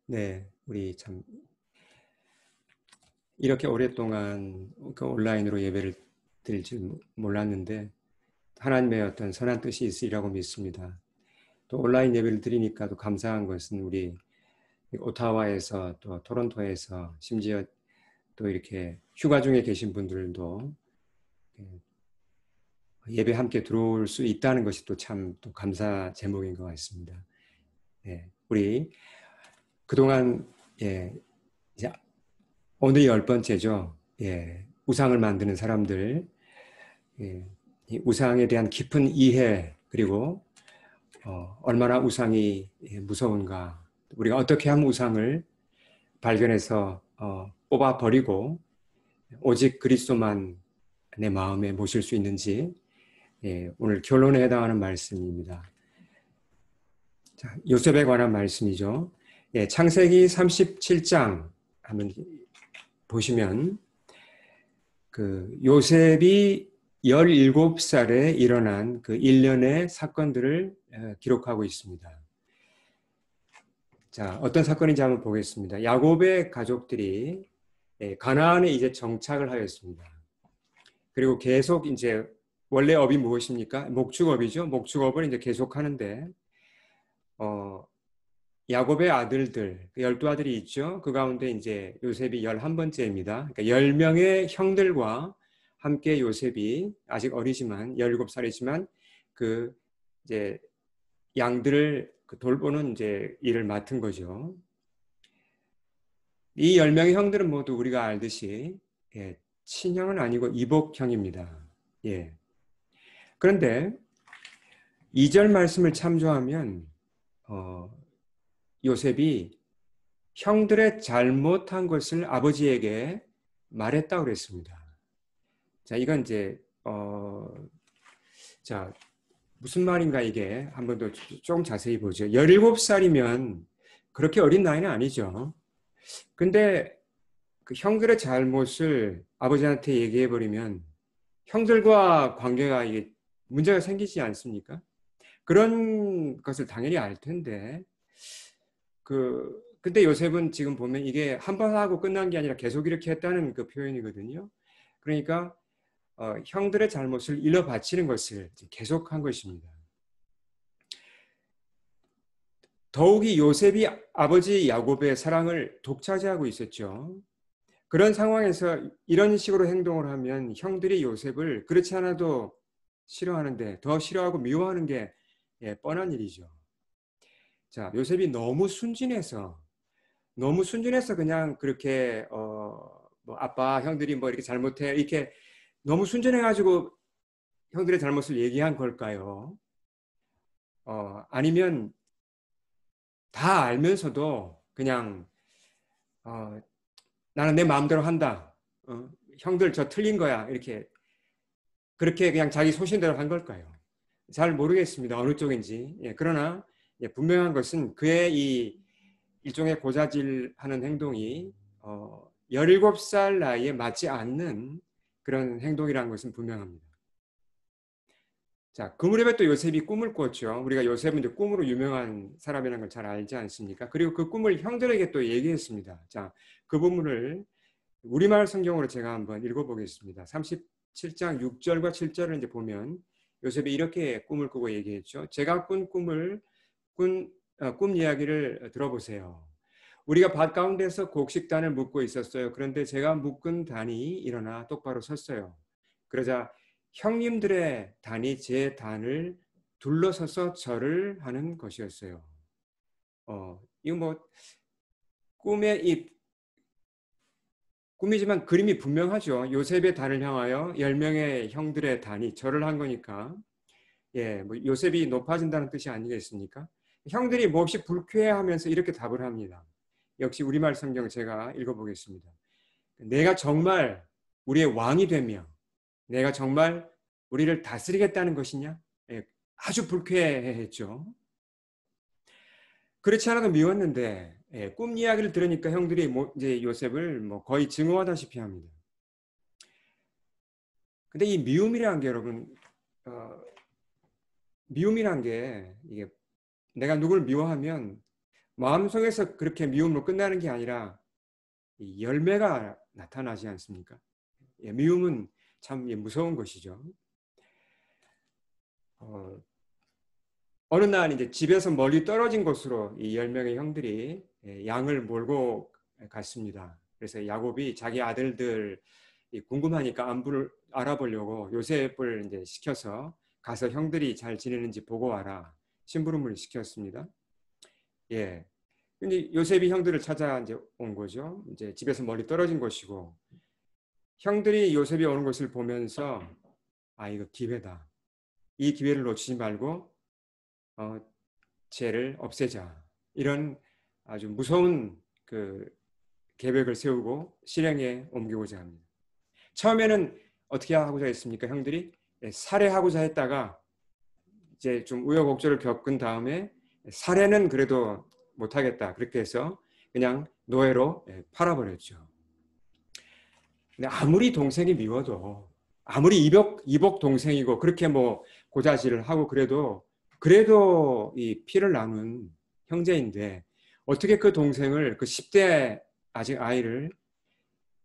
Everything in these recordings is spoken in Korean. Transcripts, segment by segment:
네, 우리 참 이렇게 오랫동안 그 온라인으로 예배를 드릴 줄 몰랐는데 하나님의 어떤 선한 뜻이 있으리라고 믿습니다. 또 온라인 예배를 드리니까 또 감사한 것은 우리 오타와에서 또 토론토에서 심지어 또 이렇게 휴가 중에 계신 분들도 예배 함께 들어올 수 있다는 것이 또 참 또 감사 제목인 것 같습니다. 예, 우리 그동안 이제 오늘 10번째죠. 우상을 만드는 사람들, 이 우상에 대한 깊은 이해, 그리고 얼마나 우상이 무서운가, 우리가 어떻게 하면 우상을 발견해서 뽑아 버리고 오직 그리스도만 내 마음에 모실 수 있는지, 오늘 결론에 해당하는 말씀입니다. 자, 요셉에 관한 말씀이죠. 창세기 37장 한번 보시면 그 요셉이 17살에 일어난 그 일련의 사건들을 기록하고 있습니다. 자, 어떤 사건인지 한번 보겠습니다. 야곱의 가족들이 가나안에 이제 정착을 하였습니다. 그리고 계속 이제 원래 업이 무엇입니까? 목축업이죠. 목축업을 이제 계속 하는데 야곱의 아들들, 12아들이 있죠. 그 가운데 이제 요셉이 11번째입니다. 그러니까 10명의 형들과 함께 요셉이 아직 어리지만 17살이지만 그 이제 양들을 돌보는 이제 일을 맡은 거죠. 이 10명의 형들은 모두 우리가 알듯이 친형은 아니고 이복형입니다. 그런데 2절 말씀을 참조하면 요셉이 형들의 잘못한 것을 아버지에게 말했다고 그랬습니다. 자, 이건 이제 자, 무슨 말인가 이게 한번 더 좀 자세히 보죠. 17살이면 그렇게 어린 나이는 아니죠. 근데 그 형들의 잘못을 아버지한테 얘기해 버리면 형들과 관계가 이게 문제가 생기지 않습니까? 그런 것을 당연히 알 텐데 근데 요셉은 지금 보면 이게 한 번 하고 끝난 게 아니라 계속 이렇게 했다는 그 표현이거든요. 그러니까 형들의 잘못을 일러 바치는 것을 계속한 것입니다. 더욱이 요셉이 아버지 야곱의 사랑을 독차지하고 있었죠. 그런 상황에서 이런 식으로 행동을 하면 형들이 요셉을 그렇지 않아도 싫어하는데 더 싫어하고 미워하는 게 뻔한 일이죠. 자, 요셉이 너무 순진해서 그냥 그렇게 뭐 아빠 형들이 뭐 이렇게 잘못해 이렇게 너무 순진해가지고 형들의 잘못을 얘기한 걸까요? 아니면 다 알면서도 그냥 나는 내 마음대로 한다. 형들 저 틀린 거야. 이렇게 그렇게 그냥 자기 소신대로 한 걸까요? 잘 모르겠습니다. 어느 쪽인지. 그러나 분명한 것은 그의 이 일종의 고자질하는 행동이 17살 나이에 맞지 않는 그런 행동이라는 것은 분명합니다. 자, 그 무렵에 또 요셉이 꿈을 꿨죠. 우리가 요셉은 이제 꿈으로 유명한 사람이라는 걸 잘 알지 않습니까? 그리고 그 꿈을 형들에게 또 얘기했습니다. 자, 그 부분을 우리말 성경으로 제가 한번 읽어보겠습니다. 37장 6절과 7절을 이제 보면 요셉이 이렇게 꿈을 꾸고 얘기했죠. 제가 꾼 꿈 이야기를 들어보세요. 우리가 밭 가운데서 곡식단을 묶고 있었어요. 그런데 제가 묶은 단이 일어나 똑바로 섰어요. 그러자 형님들의 단이 제 단을 둘러서서 절을 하는 것이었어요. 이거 뭐 꿈의 이 꿈이지만 그림이 분명하죠. 요셉의 단을 향하여 10명의 형들의 단이 절을 한 거니까 뭐 요셉이 높아진다는 뜻이 아니겠습니까? 형들이 몹시 불쾌해하면서 이렇게 답을 합니다. 역시 우리말 성경 제가 읽어보겠습니다. 내가 정말 우리의 왕이 되며 내가 정말 우리를 다스리겠다는 것이냐? 아주 불쾌해했죠. 그렇지 않아도 미웠는데 꿈 이야기를 들으니까 형들이 이제 요셉을 뭐 거의 증오하다시피 합니다. 근데 이 미움이라는 게 여러분 미움이란 게 이게 내가 누구를 미워하면 마음속에서 그렇게 미움으로 끝나는 게 아니라 이 열매가 나타나지 않습니까? 예, 미움은 참 무서운 것이죠. 어느 날 이제 집에서 멀리 떨어진 곳으로 이 10명의 형들이 양을 몰고 갔습니다. 그래서 야곱이 자기 아들들 궁금하니까 안부를 알아보려고 요셉을 이제 시켜서 가서 형들이 잘 지내는지 보고 와라. 심부름을 시켰습니다. 예. 근데 요셉이 형들을 찾아 이제 온 거죠. 이제 집에서 멀리 떨어진 곳이고 형들이 요셉이 오는 것을 보면서 아 이거 기회다. 이 기회를 놓치지 말고 죄를 없애자. 이런 아주 무서운 그 계획을 세우고 실행에 옮기고자 합니다. 처음에는 어떻게 하고자 했습니까? 형들이 살해하고자 했다가 이제 좀 우여곡절을 겪은 다음에 살해는 그래도 못하겠다. 그렇게 해서 그냥 노예로 팔아버렸죠. 근데 아무리 동생이 미워도 아무리 이복 동생이고 그렇게 뭐 고자질을 하고 그래도 이 피를 나눈 형제인데 어떻게 그 동생을 그 10대 아직 아이를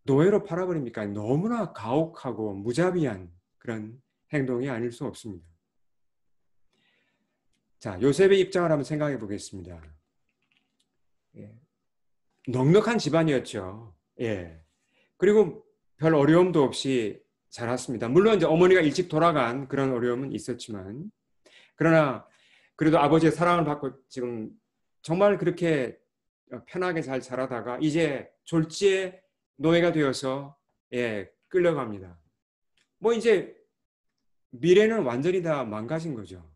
노예로 팔아버립니까? 너무나 가혹하고 무자비한 그런 행동이 아닐 수 없습니다. 자, 요셉의 입장을 한번 생각해 보겠습니다. 예. 넉넉한 집안이었죠. 예. 그리고 별 어려움도 없이 자랐습니다. 물론 이제 어머니가 일찍 돌아간 그런 어려움은 있었지만, 그러나 그래도 아버지의 사랑을 받고 지금 정말 그렇게 편하게 잘 자라다가 이제 졸지에 노예가 되어서 끌려갑니다. 뭐 이제 미래는 완전히 다 망가진 거죠.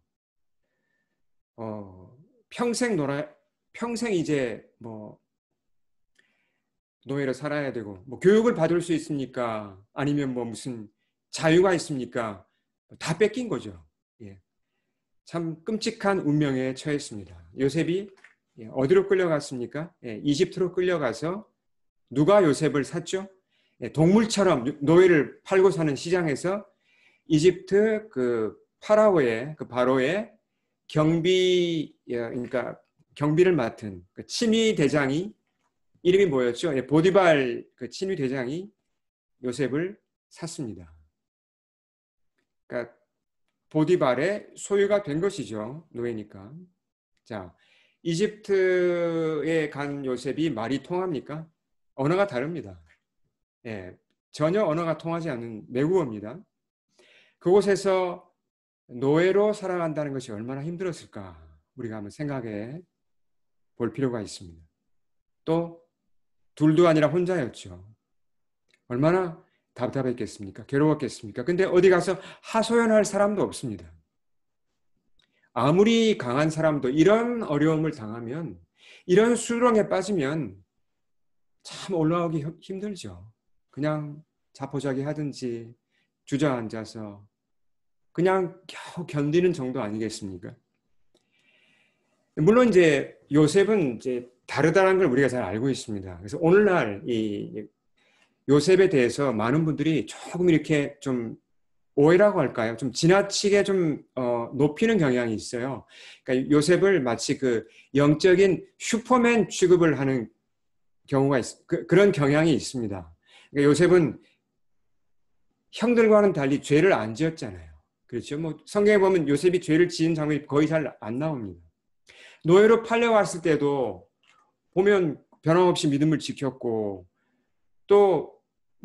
평생 이제 뭐 노예로 살아야 되고 뭐 교육을 받을 수 있습니까? 아니면 뭐 무슨 자유가 있습니까? 다 뺏긴 거죠. 예. 참 끔찍한 운명에 처했습니다. 요셉이 어디로 끌려갔습니까? 이집트로 끌려가서 누가 요셉을 샀죠? 동물처럼 노예를 팔고 사는 시장에서 이집트 그 파라오의 그 바로의 그러니까 경비를 맡은 그 친위 대장이 이름이 뭐였죠? 보디발 그 친위 대장이 요셉을 샀습니다. 그러니까 보디발의 소유가 된 것이죠. 노예니까. 자, 이집트에 간 요셉이 말이 통합니까? 언어가 다릅니다. 전혀 언어가 통하지 않는 외국어입니다. 그곳에서 노예로 살아간다는 것이 얼마나 힘들었을까 우리가 한번 생각해 볼 필요가 있습니다. 또 둘도 아니라 혼자였죠. 얼마나 답답했겠습니까? 괴로웠겠습니까? 근데 어디 가서 하소연할 사람도 없습니다. 아무리 강한 사람도 이런 어려움을 당하면 이런 수렁에 빠지면 참 올라오기 힘들죠. 그냥 자포자기 하든지 주저앉아서 그냥 겨우 견디는 정도 아니겠습니까? 물론 이제 요셉은 이제 다르다는 걸 우리가 잘 알고 있습니다. 그래서 오늘날 이 요셉에 대해서 많은 분들이 조금 이렇게 좀 오해라고 할까요? 좀 지나치게 좀 높이는 경향이 있어요. 그러니까 요셉을 마치 그 영적인 슈퍼맨 취급을 하는 경우가 그런 경향이 있습니다. 그러니까 요셉은 형들과는 달리 죄를 안 지었잖아요. 그렇죠? 뭐 성경에 보면 요셉이 죄를 지은 장면이 거의 잘 안 나옵니다. 노예로 팔려왔을 때도 보면 변함없이 믿음을 지켰고 또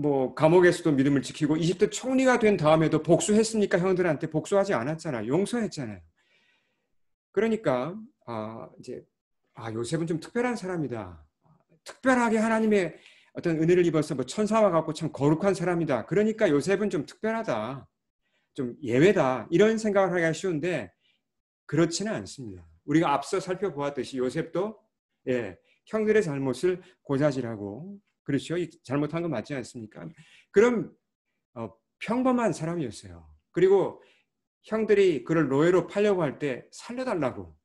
뭐 감옥에서도 믿음을 지키고 이집트 총리가 된 다음에도 복수했습니까? 형들한테 복수하지 않았잖아요. 용서했잖아요. 그러니까 요셉은 좀 특별한 사람이다. 특별하게 하나님의 어떤 은혜를 입어서 뭐 천사와 같고 참 거룩한 사람이다. 그러니까 요셉은 좀 특별하다. 좀 예외다. 이런 생각을 하기가 쉬운데 그렇지는 않습니다. 우리가 앞서 살펴보았듯이 요셉도 형들의 잘못을 고자질하고 그렇죠. 잘못한 거 맞지 않습니까? 그럼 평범한 사람이었어요. 그리고 형들이 그를 노예로 팔려고 할 때 살려달라고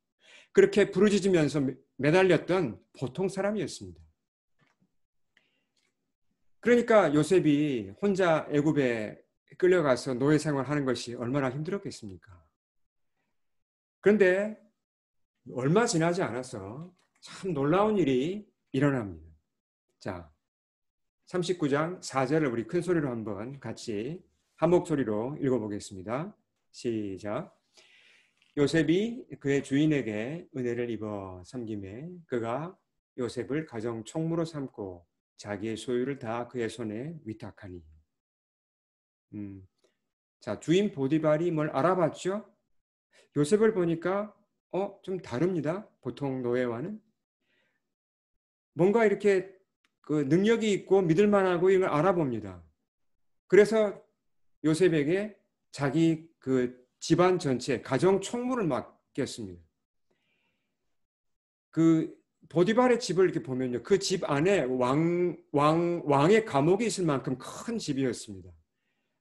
그렇게 부르짖으면서 매달렸던 보통 사람이었습니다. 그러니까 요셉이 혼자 애굽에 끌려가서 노예 생활하는 것이 얼마나 힘들었겠습니까? 그런데 얼마 지나지 않아서 참 놀라운 일이 일어납니다. 자, 39장 4절을 우리 큰 소리로 한번 같이 한 목소리로 읽어보겠습니다. 시작. 요셉이 그의 주인에게 은혜를 입어 섬김에 그가 요셉을 가정 총무로 삼고 자기의 소유를 다 그의 손에 위탁하니. 자, 주인 보디발이 뭘 알아봤죠? 요셉을 보니까 좀 다릅니다. 보통 노예와는. 뭔가 이렇게 그 능력이 있고 믿을 만하고 이걸 알아봅니다. 그래서 요셉에게 자기 그 집안 전체 가정 총무를 맡겼습니다. 그 보디발의 집을 이렇게 보면요, 그 집 안에 왕의 감옥이 있을 만큼 큰 집이었습니다.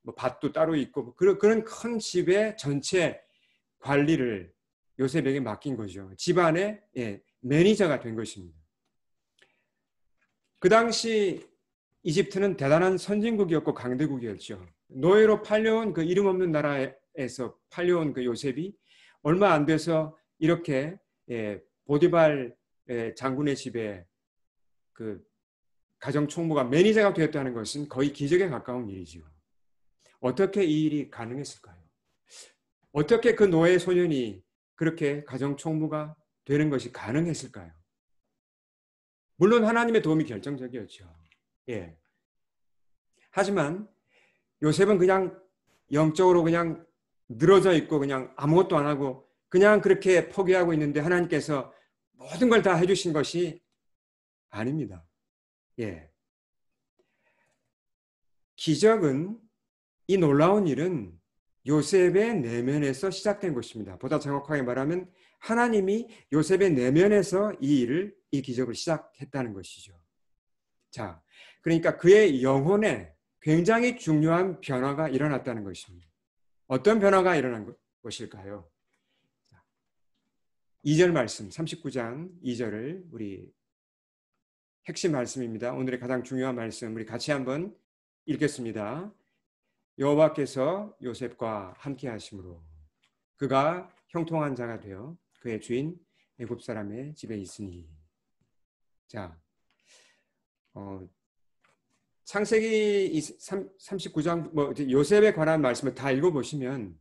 뭐 밭도 따로 있고 그런 큰 집의 전체 관리를 요셉에게 맡긴 거죠. 집안의 매니저가 된 것입니다. 그 당시 이집트는 대단한 선진국이었고 강대국이었죠. 노예로 팔려온 그 이름 없는 나라에서 팔려온 그 요셉이 얼마 안 돼서 이렇게 보디발 장군의 집에 그 가정 총무가 매니저가 되었다는 것은 거의 기적에 가까운 일이죠. 어떻게 이 일이 가능했을까요? 어떻게 그 노예 소년이 그렇게 가정 총무가 되는 것이 가능했을까요? 물론 하나님의 도움이 결정적이었죠. 예. 하지만 요셉은 그냥 영적으로 그냥 늘어져 있고 그냥 아무것도 안 하고 그냥 그렇게 포기하고 있는데 하나님께서 모든 걸 다 해주신 것이 아닙니다. 예. 기적은, 이 놀라운 일은 요셉의 내면에서 시작된 것입니다. 보다 정확하게 말하면 하나님이 요셉의 내면에서 이 기적을 시작했다는 것이죠. 자, 그러니까 그의 영혼에 굉장히 중요한 변화가 일어났다는 것입니다. 어떤 변화가 일어난 것일까요? 2절 말씀, 39장 2절을 우리 핵심 말씀입니다. 오늘의 가장 중요한 말씀 우리 같이 한번 읽겠습니다. 여호와께서 요셉과 함께 하심으로 그가 형통한 자가 되어 그의 주인 애굽 사람의 집에 있으니. 자, 창세기 39장 요셉에 관한 말씀을 다 읽어보시면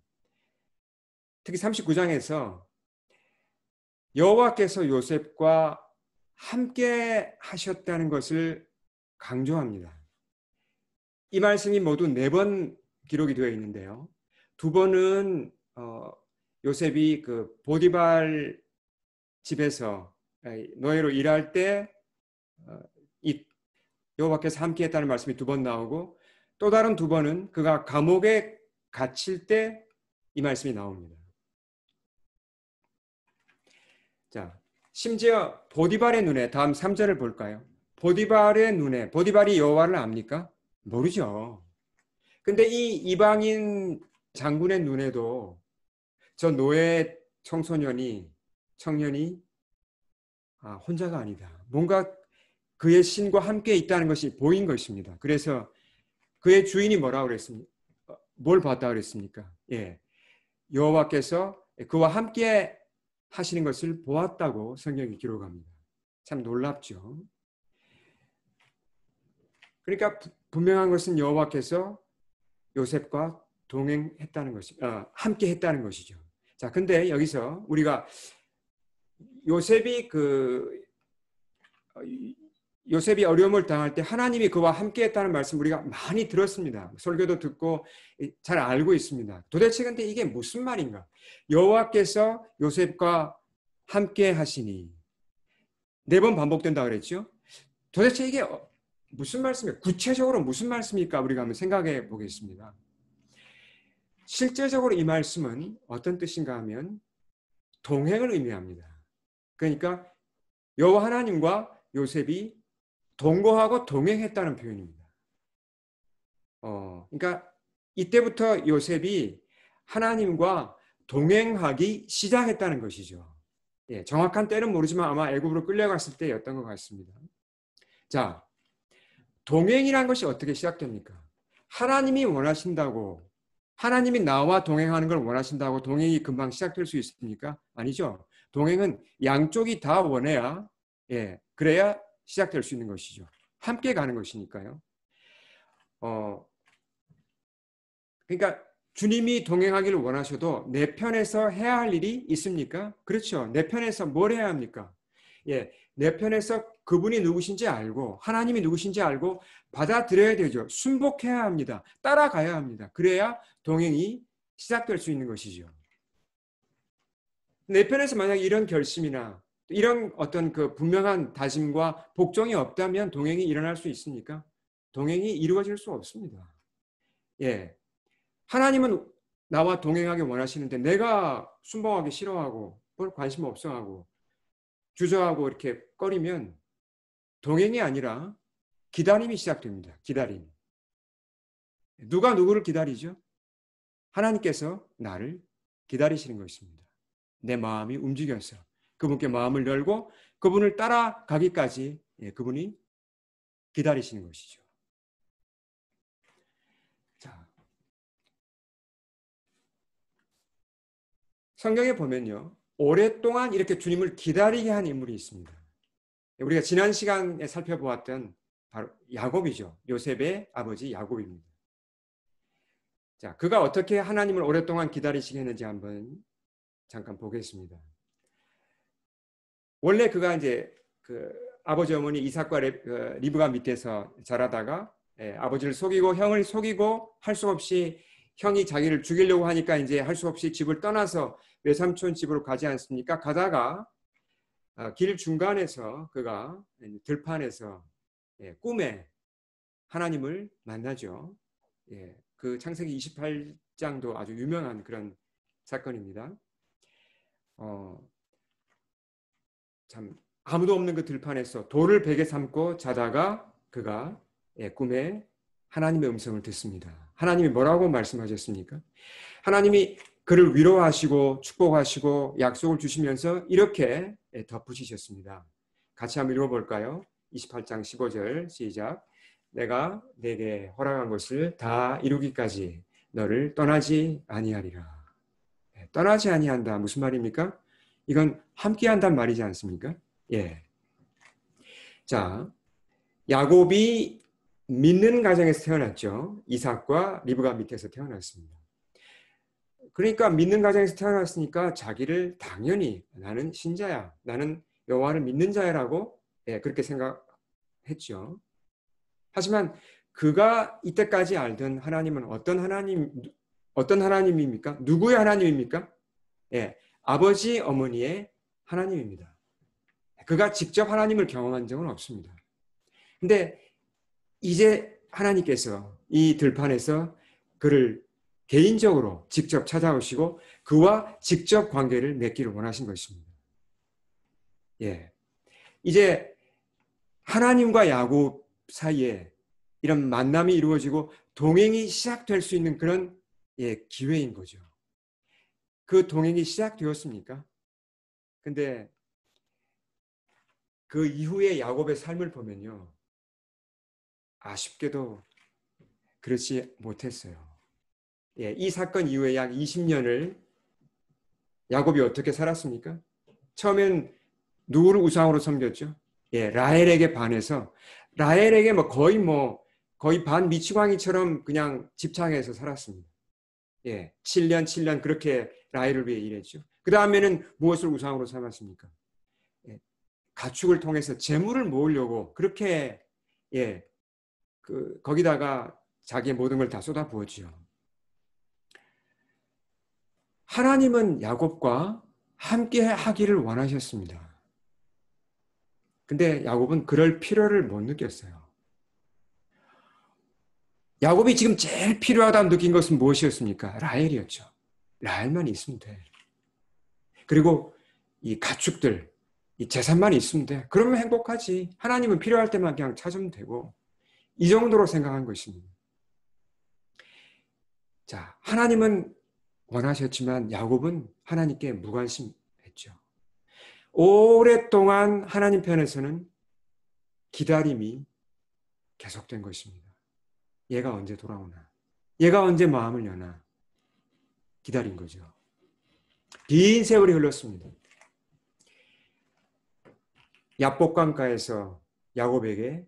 특히 39장에서 여호와께서 요셉과 함께 하셨다는 것을 강조합니다. 이 말씀이 모두 4번 기록이 되어 있는데요. 2번은 요셉이 그 보디발 집에서 노예로 일할 때 이 여호와께서 함께 했다는 말씀이 2번 나오고 또 다른 2번은 그가 감옥에 갇힐 때 이 말씀이 나옵니다. 자, 심지어 보디발의 눈에 다음 3절을 볼까요? 보디발의 눈에, 보디발이 여호와를 압니까? 모르죠. 근데 이 이방인 장군의 눈에도 저 노예 청년이 혼자가 아니다. 뭔가 그의 신과 함께 있다는 것이 보인 것입니다. 그래서 그의 주인이 뭐라고 그랬습니까? 뭘 봤다 그랬습니까? 예. 여호와께서 그와 함께 하시는 것을 보았다고 성경이 기록합니다. 참 놀랍죠. 그러니까 분명한 것은 여호와께서 요셉과 동행했다는 것이 함께 했다는 것이죠. 자, 근데 여기서 우리가 요셉이 어려움을 당할 때 하나님이 그와 함께 했다는 말씀 우리가 많이 들었습니다. 설교도 듣고 잘 알고 있습니다. 도대체 근데 이게 무슨 말인가? 여호와께서 요셉과 함께 하시니 4번 반복된다 그랬죠? 도대체 이게 무슨 말씀이에요? 구체적으로 무슨 말씀일까? 우리가 한번 생각해 보겠습니다. 실제적으로 이 말씀은 어떤 뜻인가 하면 동행을 의미합니다. 그러니까 여호와 하나님과 요셉이 동거하고 동행했다는 표현입니다. 그러니까 이때부터 요셉이 하나님과 동행하기 시작했다는 것이죠. 예, 정확한 때는 모르지만 아마 애굽으로 끌려갔을 때였던 것 같습니다. 자, 동행이란 것이 어떻게 시작됩니까? 하나님이 원하신다고, 하나님이 나와 동행하는 걸 원하신다고 동행이 금방 시작될 수 있습니까? 아니죠. 동행은 양쪽이 다 원해야 예, 그래야 시작될 수 있는 것이죠. 함께 가는 것이니까요. 그러니까 주님이 동행하기를 원하셔도 내 편에서 해야 할 일이 있습니까? 그렇죠. 내 편에서 뭘 해야 합니까? 예, 내 편에서 그분이 누구신지 알고 하나님이 누구신지 알고 받아들여야 되죠. 순복해야 합니다. 따라가야 합니다. 그래야 동행이 시작될 수 있는 것이죠. 내 편에서 만약 이런 결심이나 이런 어떤 그 분명한 다짐과 복종이 없다면 동행이 일어날 수 있습니까? 동행이 이루어질 수 없습니다. 예. 하나님은 나와 동행하기 원하시는데 내가 순종하기 싫어하고 별 관심 없어하고 주저하고 이렇게 꺼리면 동행이 아니라 기다림이 시작됩니다. 기다림. 누가 누구를 기다리죠? 하나님께서 나를 기다리시는 것입니다. 내 마음이 움직여서 그분께 마음을 열고 그분을 따라가기까지 그분이 기다리시는 것이죠. 자, 성경에 보면요. 오랫동안 이렇게 주님을 기다리게 한 인물이 있습니다. 우리가 지난 시간에 살펴보았던 바로 야곱이죠. 요셉의 아버지 야곱입니다. 자, 그가 어떻게 하나님을 오랫동안 기다리시게 했는지 한번 잠깐 보겠습니다. 원래 그가 이제 그 아버지 어머니 이삭과 리브가 밑에서 자라다가 아버지를 속이고 형을 속이고 할 수 없이 형이 자기를 죽이려고 하니까 이제 할 수 없이 집을 떠나서 외삼촌 집으로 가지 않습니까? 가다가 길 중간에서 그가 들판에서 꿈에 하나님을 만나죠. 그 창세기 28장도 아주 유명한 그런 사건입니다. 참 아무도 없는 그 들판에서 돌을 베개 삼고 자다가 그가 꿈에 하나님의 음성을 듣습니다. 하나님이 뭐라고 말씀하셨습니까? 하나님이 그를 위로하시고 축복하시고 약속을 주시면서 이렇게 덧붙이셨습니다. 같이 한번 읽어볼까요? 28장 15절 시작. 내가 내게 허락한 것을 다 이루기까지 너를 떠나지 아니하리라. 떠나지 아니한다. 무슨 말입니까? 이건 함께 한다는 말이지 않습니까? 예. 자, 야곱이 믿는 가정에서 태어났죠. 이삭과 리브가 밑에서 태어났습니다. 그러니까 믿는 가정에서 태어났으니까 자기를 당연히 나는 신자야. 나는 여호와를 믿는 자야라고 그렇게 생각했죠. 하지만 그가 이때까지 알던 하나님은 어떤 하나님입니까? 누구의 하나님입니까? 아버지, 어머니의 하나님입니다. 그가 직접 하나님을 경험한 적은 없습니다. 근데 이제 하나님께서 이 들판에서 그를 개인적으로 직접 찾아오시고 그와 직접 관계를 맺기를 원하신 것입니다. 이제 하나님과 야곱 사이에 이런 만남이 이루어지고 동행이 시작될 수 있는 그런 기회인 거죠. 그 동행이 시작되었습니까? 근데 그 이후에 야곱의 삶을 보면요. 아쉽게도 그렇지 못했어요. 이 사건 이후에 약 20년을 야곱이 어떻게 살았습니까? 처음엔 누구를 우상으로 섬겼죠? 라헬에게 반해서 라헬에게 거의 반 미치광이처럼 그냥 집착해서 살았습니다. 7년 그렇게 라헬을 위해 일했죠. 그 다음에는 무엇을 우상으로 삼았습니까? 가축을 통해서 재물을 모으려고 그렇게 거기다가 자기의 모든 걸 다 쏟아부었죠. 하나님은 야곱과 함께 하기를 원하셨습니다. 근데 야곱은 그럴 필요를 못 느꼈어요. 야곱이 지금 제일 필요하다고 느낀 것은 무엇이었습니까? 라헬이었죠. 라헬만 있으면 돼. 그리고 이 가축들, 이 재산만 있으면 돼. 그러면 행복하지. 하나님은 필요할 때만 그냥 찾으면 되고. 이 정도로 생각한 것입니다. 자, 하나님은 원하셨지만 야곱은 하나님께 무관심했죠. 오랫동안 하나님 편에서는 기다림이 계속된 것입니다. 얘가 언제 돌아오나? 얘가 언제 마음을 여나? 기다린 거죠. 긴 세월이 흘렀습니다. 야복강가에서 야곱에게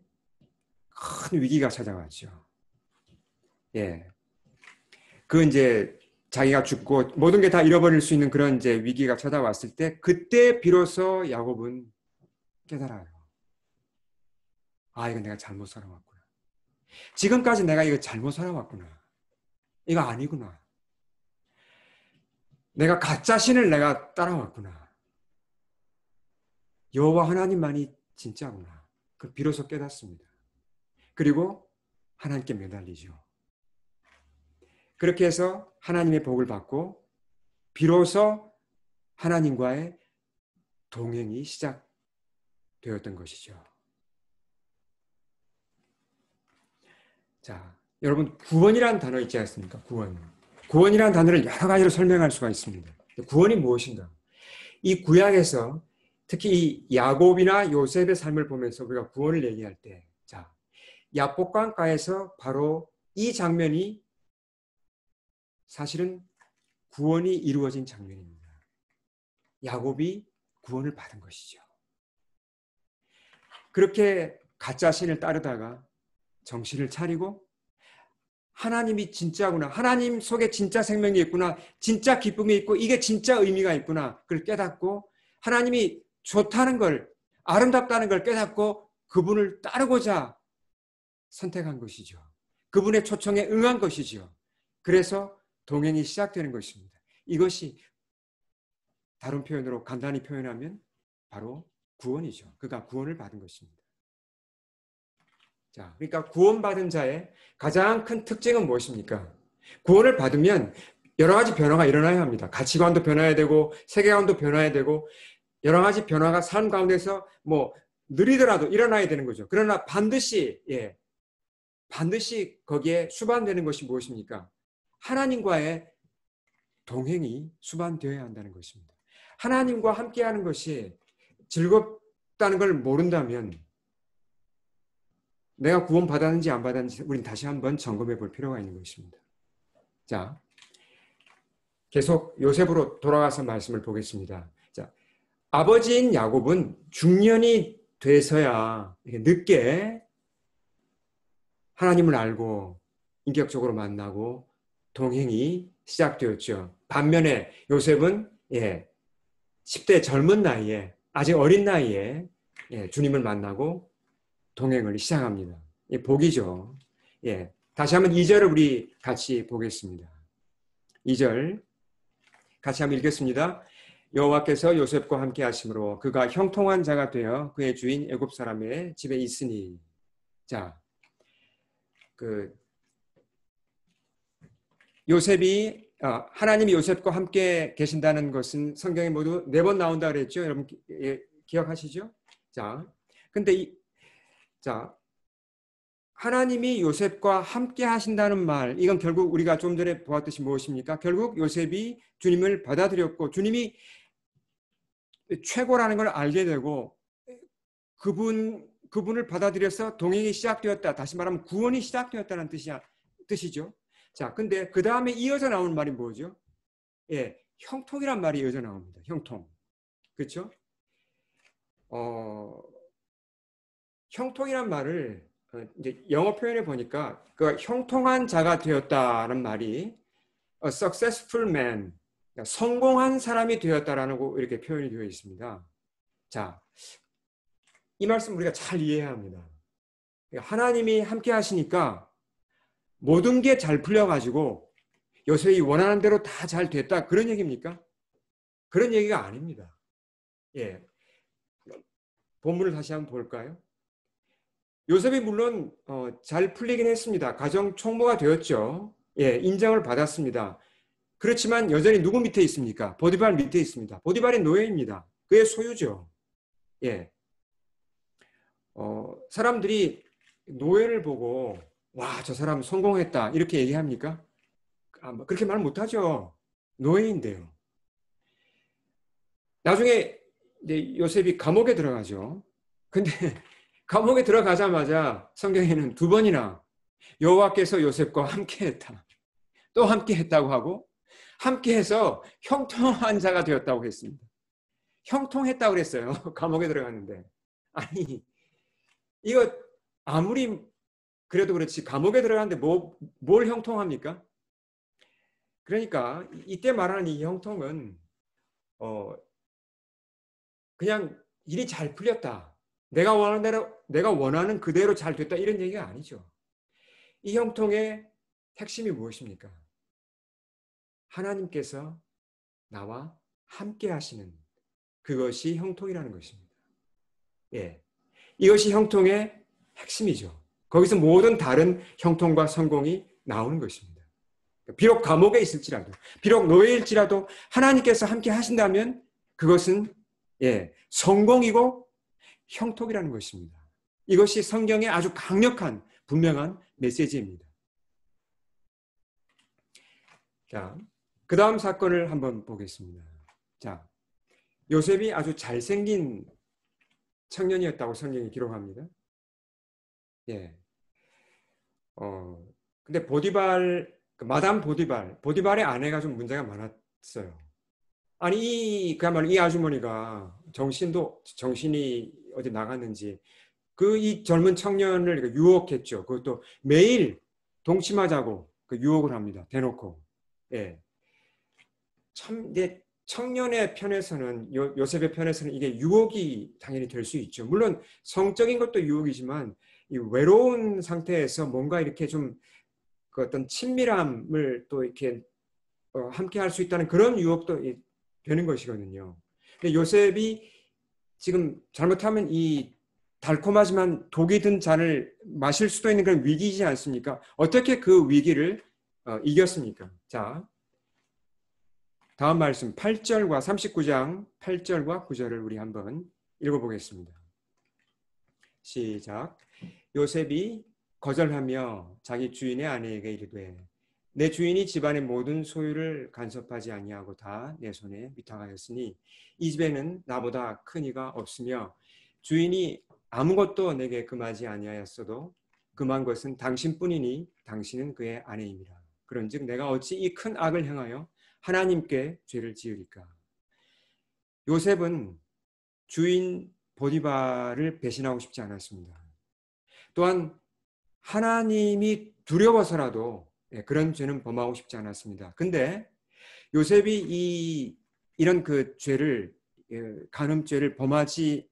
큰 위기가 찾아왔죠. 예. 그 이제 자기가 죽고 모든 게 다 잃어버릴 수 있는 그런 이제 위기가 찾아왔을 때 그때 비로소 야곱은 깨달아요. 아, 이거 내가 잘못 살아왔구나. 지금까지 내가 이거 잘못 살아왔구나. 이거 아니구나. 내가 가짜 신을 내가 따라왔구나. 여호와 하나님만이 진짜구나. 그 비로소 깨닫습니다. 그리고 하나님께 매달리죠. 그렇게 해서 하나님의 복을 받고 비로소 하나님과의 동행이 시작되었던 것이죠. 자, 여러분 구원이라는 단어 있지 않습니까? 구원. 구원이라는 단어를 여러 가지로 설명할 수가 있습니다. 구원이 무엇인가? 이 구약에서 특히 이 야곱이나 요셉의 삶을 보면서 우리가 구원을 얘기할 때, 자, 야복강가에서 바로 이 장면이 사실은 구원이 이루어진 장면입니다. 야곱이 구원을 받은 것이죠. 그렇게 가짜 신을 따르다가 정신을 차리고 하나님이 진짜구나. 하나님 속에 진짜 생명이 있구나. 진짜 기쁨이 있고 이게 진짜 의미가 있구나. 그걸 깨닫고 하나님이 좋다는 걸, 아름답다는 걸 깨닫고 그분을 따르고자 선택한 것이죠. 그분의 초청에 응한 것이죠. 그래서 동행이 시작되는 것입니다. 이것이 다른 표현으로 간단히 표현하면 바로 구원이죠. 그가 구원을 받은 것입니다. 자, 그러니까 구원받은 자의 가장 큰 특징은 무엇입니까? 구원을 받으면 여러 가지 변화가 일어나야 합니다. 가치관도 변화해야 되고 세계관도 변화해야 되고 여러 가지 변화가 삶 가운데서 뭐 느리더라도 일어나야 되는 거죠. 그러나 반드시 반드시 거기에 수반되는 것이 무엇입니까? 하나님과의 동행이 수반되어야 한다는 것입니다. 하나님과 함께하는 것이 즐겁다는 걸 모른다면 내가 구원 받았는지 안 받았는지 우린 다시 한번 점검해 볼 필요가 있는 것입니다. 자, 계속 요셉으로 돌아가서 말씀을 보겠습니다. 자, 아버지인 야곱은 중년이 돼서야 늦게 하나님을 알고 인격적으로 만나고 동행이 시작되었죠. 반면에 요셉은 10대 젊은 나이에 아직 어린 나이에 주님을 만나고 동행을 시작합니다. 복이죠. 다시 한번 2절을 우리 같이 보겠습니다. 2절 같이 한번 읽겠습니다. 여호와께서 요셉과 함께 하심으로 그가 형통한 자가 되어 그의 주인 애굽 사람의 집에 있으니. 자, 요셉이 하나님이 요셉과 함께 계신다는 것은 성경에 모두 4번 나온다 그랬죠. 여러분 기억하시죠? 자, 근데 하나님이 요셉과 함께 하신다는 말, 이건 결국 우리가 좀 전에 보았듯이 무엇입니까? 결국 요셉이 주님을 받아들였고 주님이 최고라는 걸 알게 되고 그분을 받아들여서 동행이 시작되었다. 다시 말하면 구원이 시작되었다는 뜻이죠. 자, 근데 그 다음에 이어서 나오는 말이 뭐죠? 형통이란 말이 이어서 나옵니다. 형통. 그렇죠? 형통이란 말을 이제 영어 표현에 보니까 그 형통한 자가 되었다는 말이 a successful man, 성공한 사람이 되었다라고 이렇게 표현이 되어 있습니다. 자, 이 말씀 우리가 잘 이해해야 합니다. 하나님이 함께 하시니까 모든 게 잘 풀려가지고 요셉이 원하는 대로 다 잘 됐다 그런 얘기입니까? 그런 얘기가 아닙니다. 본문을 다시 한번 볼까요? 요셉이 물론 잘 풀리긴 했습니다. 가정 총무가 되었죠. 인정을 받았습니다. 그렇지만 여전히 누구 밑에 있습니까? 보디발 밑에 있습니다. 보디발의 노예입니다. 그의 소유죠. 사람들이 노예를 보고 와, 저 사람 성공했다 이렇게 얘기합니까? 그렇게 말 못하죠. 노예인데요. 나중에 이제 요셉이 감옥에 들어가죠. 근데 감옥에 들어가자마자 성경에는 2번이나 여호와께서 요셉과 함께했다. 또 함께했다고 하고 함께해서 형통한 자가 되었다고 했습니다. 형통했다고 그랬어요. 감옥에 들어갔는데. 아니, 이거 아무리 그래도 그렇지 감옥에 들어가는데 뭘 형통합니까? 그러니까 이때 말하는 이 형통은 그냥 일이 잘 풀렸다. 내가 원하는 그대로 잘 됐다 이런 얘기가 아니죠. 이 형통의 핵심이 무엇입니까? 하나님께서 나와 함께 하시는 그것이 형통이라는 것입니다. 예. 이것이 형통의 핵심이죠. 거기서 모든 다른 형통과 성공이 나오는 것입니다. 비록 감옥에 있을지라도, 비록 노예일지라도 하나님께서 함께 하신다면 그것은 성공이고 형통이라는 것입니다. 이것이 성경의 아주 강력한 분명한 메시지입니다. 자, 그 다음 사건을 한번 보겠습니다. 자, 요셉이 아주 잘생긴 청년이었다고 성경이 기록합니다. 예. 근데 마담 보디발의 아내가 좀 문제가 많았어요. 아니, 그야말로 이 아주머니가 정신이 어디 나갔는지 이 젊은 청년을 유혹했죠. 그것도 매일 동침하자고 유혹을 합니다. 대놓고. 예. 참, 이제 청년의 편에서는, 요셉의 편에서는 이게 유혹이 당연히 될 수 있죠. 물론 성적인 것도 유혹이지만 이 외로운 상태에서 뭔가 이렇게 좀 그 어떤 친밀함을 또 이렇게 함께 할 수 있다는 그런 유혹도 되는 것이거든요. 근데 요셉이 지금 잘못하면 이 달콤하지만 독이 든 잔을 마실 수도 있는 그런 위기이지 않습니까? 어떻게 그 위기를 이겼습니까? 자, 다음 말씀 8절과 39장 8절과 9절을 우리 한번 읽어보겠습니다. 시작. 요셉이 거절하며 자기 주인의 아내에게 이르되 내 주인이 집안의 모든 소유를 간섭하지 아니하고 다 내 손에 위탁하였으니 이 집에는 나보다 큰 이가 없으며 주인이 아무것도 내게 금하지 아니하였어도 금한 것은 당신뿐이니 당신은 그의 아내임이라. 그런즉 내가 어찌 이 큰 악을 행하여 하나님께 죄를 지으리까. 요셉은 주인 보디발을 배신하고 싶지 않았습니다. 또한 하나님이 두려워서라도 그런 죄는 범하고 싶지 않았습니다. 근데 요셉이 이런 그 죄를, 간음죄를 범하지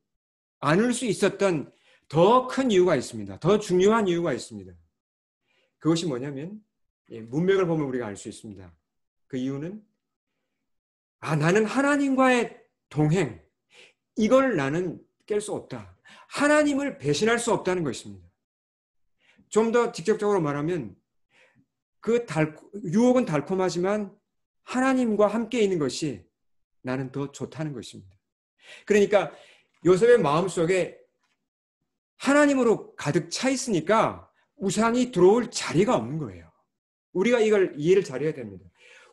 않을 수 있었던 더 큰 이유가 있습니다. 더 중요한 이유가 있습니다. 그것이 뭐냐면 문맥을 보면 우리가 알 수 있습니다. 그 이유는 나는 하나님과의 동행, 이걸 나는 깰 수 없다. 하나님을 배신할 수 없다는 것입니다. 좀 더 직접적으로 말하면 유혹은 달콤하지만 하나님과 함께 있는 것이 나는 더 좋다는 것입니다. 그러니까 요셉의 마음속에 하나님으로 가득 차 있으니까 우상이 들어올 자리가 없는 거예요. 우리가 이걸 이해를 잘해야 됩니다.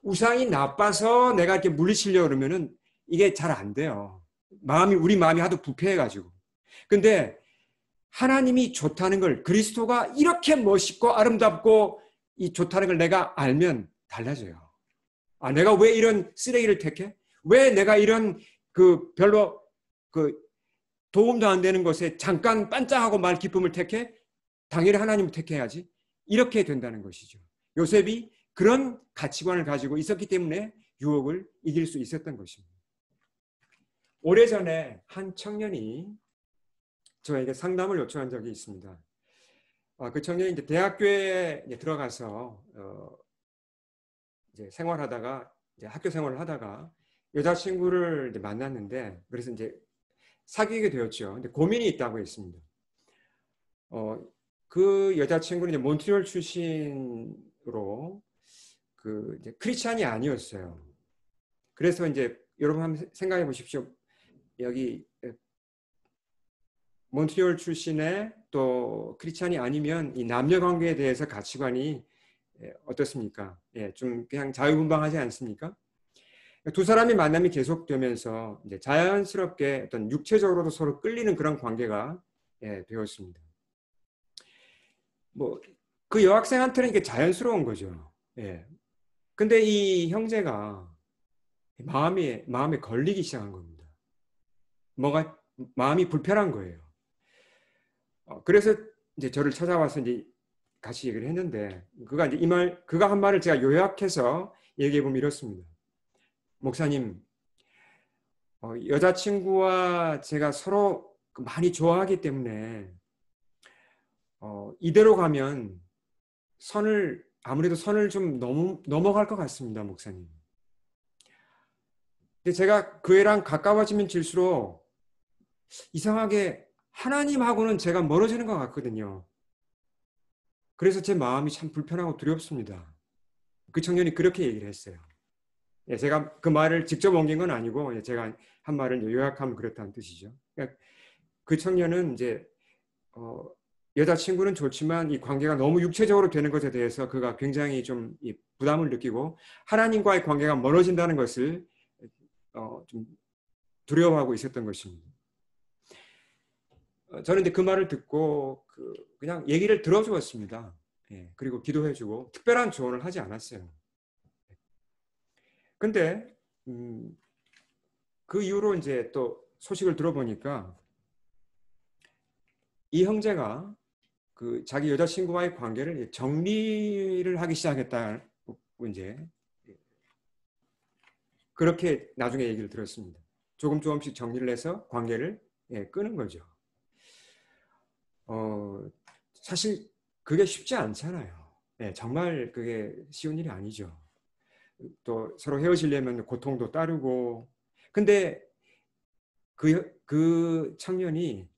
우상이 나빠서 내가 이렇게 물리치려고 그러면은 이게 잘 안 돼요. 우리 마음이 하도 부패해가지고. 근데 하나님이 좋다는 걸, 그리스도가 이렇게 멋있고 아름답고 좋다는 걸 내가 알면 달라져요. 내가 왜 이런 쓰레기를 택해? 왜 내가 이런 별로 도움도 안 되는 것에 잠깐 반짝하고 말 기쁨을 택해? 당연히 하나님을 택해야지. 이렇게 된다는 것이죠. 요셉이 그런 가치관을 가지고 있었기 때문에 유혹을 이길 수 있었던 것입니다. 오래전에 한 청년이 저에게 상담을 요청한 적이 있습니다. 그 청년이 이제 대학교에 들어가서 이제 생활하다가 이제 학교 생활을 하다가 여자친구를 이제 만났는데 그래서 이제 사귀게 되었죠. 근데 고민이 있다고 했습니다. 그 여자친구는 이제 몬트리올 출신으로 이제 크리스찬이 아니었어요. 그래서 이제 여러분 한번 생각해 보십시오. 여기 몬트리올 출신의 또 크리스찬이 아니면 이 남녀 관계에 대해서 가치관이 어떻습니까? 좀 그냥 자유분방하지 않습니까? 두 사람이 만남이 계속되면서 이제 자연스럽게 어떤 육체적으로도 서로 끌리는 그런 관계가 되었습니다. 그 여학생한테는 이게 자연스러운 거죠. 근데 이 형제가 마음에 걸리기 시작한 겁니다. 마음이 불편한 거예요. 그래서 이제 저를 찾아와서 이제 같이 얘기를 했는데 그가 이제 그가 한 말을 제가 요약해서 얘기해 보면 이렇습니다. 목사님, 여자친구와 제가 서로 많이 좋아하기 때문에 이대로 가면 아무래도 선을 좀 넘어갈 것 같습니다, 목사님. 근데 제가 그 애랑 가까워지면 질수록 이상하게 하나님하고는 제가 멀어지는 것 같거든요. 그래서 제 마음이 참 불편하고 두렵습니다. 그 청년이 그렇게 얘기를 했어요. 예, 제가 그 말을 직접 옮긴 건 아니고 제가 한 말을 요약하면 그렇다는 뜻이죠. 그러니까 그 청년은 이제 여자친구는 좋지만 이 관계가 너무 육체적으로 되는 것에 대해서 그가 굉장히 좀 부담을 느끼고 하나님과의 관계가 멀어진다는 것을 좀 두려워하고 있었던 것입니다. 저는 이제 그 말을 듣고 그냥 얘기를 들어주었습니다. 예, 그리고 기도해주고 특별한 조언을 하지 않았어요. 근데 그 이후로 이제 또 소식을 들어보니까 이 형제가 그 자기 여자친구와의 관계를 정리를 하기 시작했다고 이제 그렇게 나중에 얘기를 들었습니다. 조금씩 정리를 해서 관계를 끄는 거죠. 사실 그게 쉽지 않잖아요. 정말 그게 쉬운 일이 아니죠. 또 서로 헤어지려면 고통도 따르고. 근데 그 청년이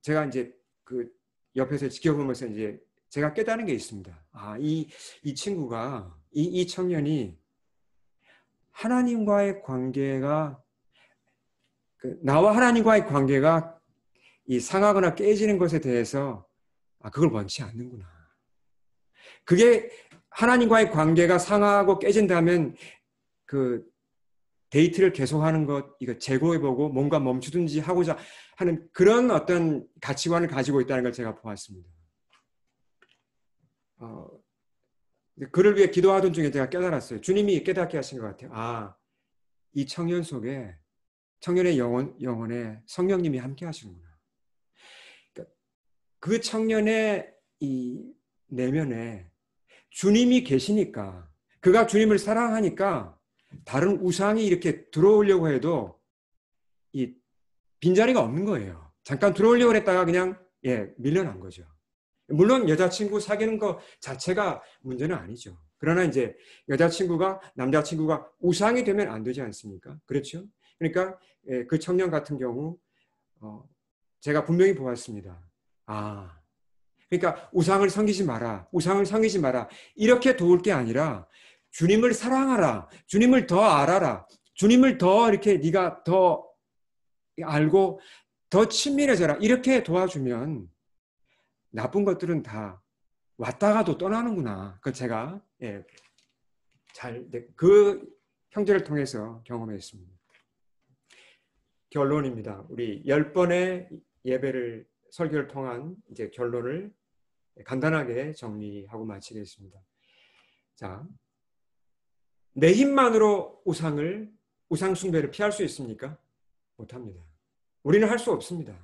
제가 이제 그 옆에서 지켜보면서 이제 제가 깨달은 게 있습니다. 이 친구가 이 청년이 하나님과의 관계가 나와 하나님과의 관계가 이 상하거나 깨지는 것에 대해서 그걸 원치 않는구나. 그게 하나님과의 관계가 상하고 깨진다면 그 데이트를 계속하는 것 이거 재고해보고 뭔가 멈추든지 하고자 하는 그런 어떤 가치관을 가지고 있다는 걸 제가 보았습니다. 그를 위해 기도하던 중에 제가 깨달았어요. 주님이 깨닫게 하신 것 같아요. 이 청년 속에 청년의 영혼에 성령님이 함께 하시는구나. 그 청년의 이 내면에 주님이 계시니까 그가 주님을 사랑하니까 다른 우상이 이렇게 들어오려고 해도 이 빈자리가 없는 거예요. 잠깐 들어오려고 했다가 그냥 밀려난 거죠. 물론 여자친구 사귀는 것 자체가 문제는 아니죠. 그러나 이제 남자친구가 우상이 되면 안 되지 않습니까? 그렇죠? 그러니까 그 청년 같은 경우 제가 분명히 보았습니다. 그러니까 우상을 섬기지 마라. 이렇게 도울 게 아니라 주님을 사랑하라. 주님을 더 알아라. 주님을 더 이렇게 네가 더 알고 더 친밀해져라. 이렇게 도와주면 나쁜 것들은 다 왔다가도 떠나는구나. 그걸 제가 그 형제를 통해서 경험했습니다. 결론입니다. 우리 10번의 설교를 통한 이제 결론을 간단하게 정리하고 마치겠습니다. 자, 내 힘만으로 우상 숭배를 피할 수 있습니까? 못합니다. 우리는 할 수 없습니다.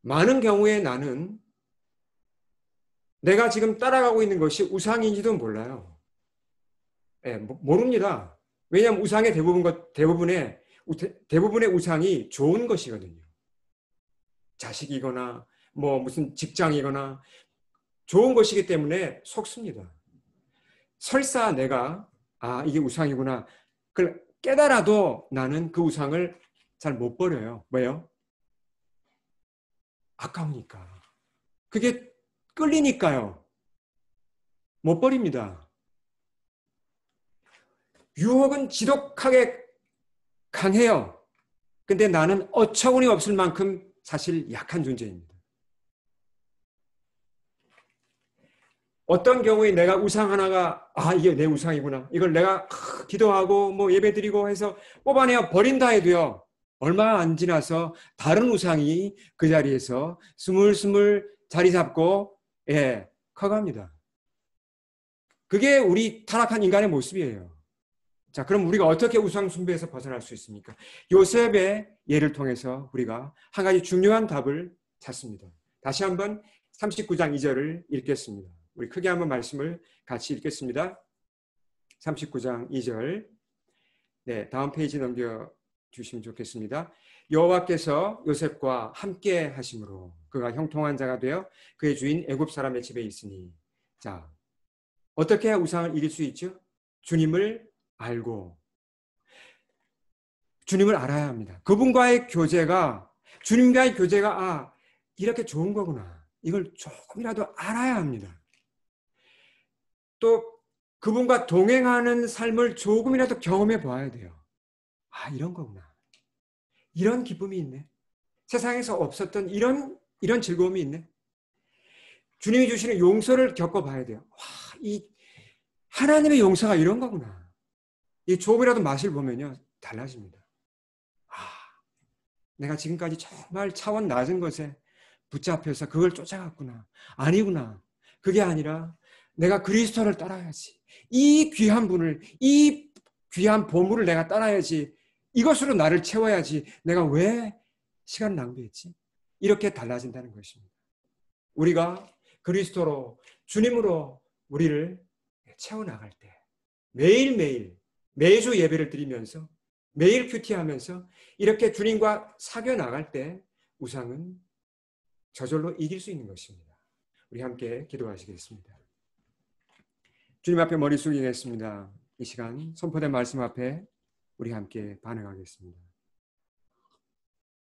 많은 경우에 나는 내가 지금 따라가고 있는 것이 우상인지도 몰라요. 모릅니다. 왜냐하면 우상의 대부분의 우상이 좋은 것이거든요. 자식이거나 뭐 무슨 직장이거나 좋은 것이기 때문에 속습니다. 설사 내가 이게 우상이구나 그걸 깨달아도 나는 그 우상을 잘 못 버려요. 왜요? 아까우니까. 그게 끌리니까요. 못 버립니다. 유혹은 지독하게 강해요. 근데 나는 어처구니 없을 만큼 사실 약한 존재입니다. 어떤 경우에 내가 우상 하나가 이게 내 우상이구나. 이걸 내가 기도하고 뭐 예배드리고 해서 뽑아내어 버린다 해도요. 얼마 안 지나서 다른 우상이 그 자리에서 스물스물 자리 잡고 커갑니다. 그게 우리 타락한 인간의 모습이에요. 자, 그럼 우리가 어떻게 우상 숭배에서 벗어날 수 있습니까? 요셉의 예를 통해서 우리가 한 가지 중요한 답을 찾습니다. 다시 한번 39장 2절을 읽겠습니다. 우리 크게 한번 말씀을 같이 읽겠습니다. 39장 2절. 네, 다음 페이지 넘겨 주시면 좋겠습니다. 여호와께서 요셉과 함께 하심으로 그가 형통한 자가 되어 그의 주인 애굽 사람의 집에 있으니. 자, 어떻게 해야 우상을 이길 수 있죠? 주님을 알고, 주님을 알아야 합니다. 그분과의 교제가, 주님과의 교제가 이렇게 좋은 거구나, 이걸 조금이라도 알아야 합니다. 또 그분과 동행하는 삶을 조금이라도 경험해 봐야 돼요. 이런 거구나, 이런 기쁨이 있네, 세상에서 없었던 이런 즐거움이 있네, 주님이 주시는 용서를 겪어봐야 돼요. 이 하나님의 용서가 이런 거구나, 이 조금이라도 맛을 보면요 달라집니다. 내가 지금까지 정말 차원 낮은 것에 붙잡혀서 그걸 쫓아갔구나, 아니구나, 그게 아니라 내가 그리스도를 따라야지, 이 귀한 분을, 이 귀한 보물을 내가 따라야지, 이것으로 나를 채워야지, 내가 왜 시간 낭비했지? 이렇게 달라진다는 것입니다. 우리가 그리스도로, 주님으로 우리를 채워나갈 때, 매일매일 매주 예배를 드리면서 매일 큐티하면서 이렇게 주님과 사귀어 나갈 때 우상은 저절로 이길 수 있는 것입니다. 우리 함께 기도하시겠습니다. 주님 앞에 머리 숙이겠습니다. 이 시간 선포된 말씀 앞에 우리 함께 반응하겠습니다.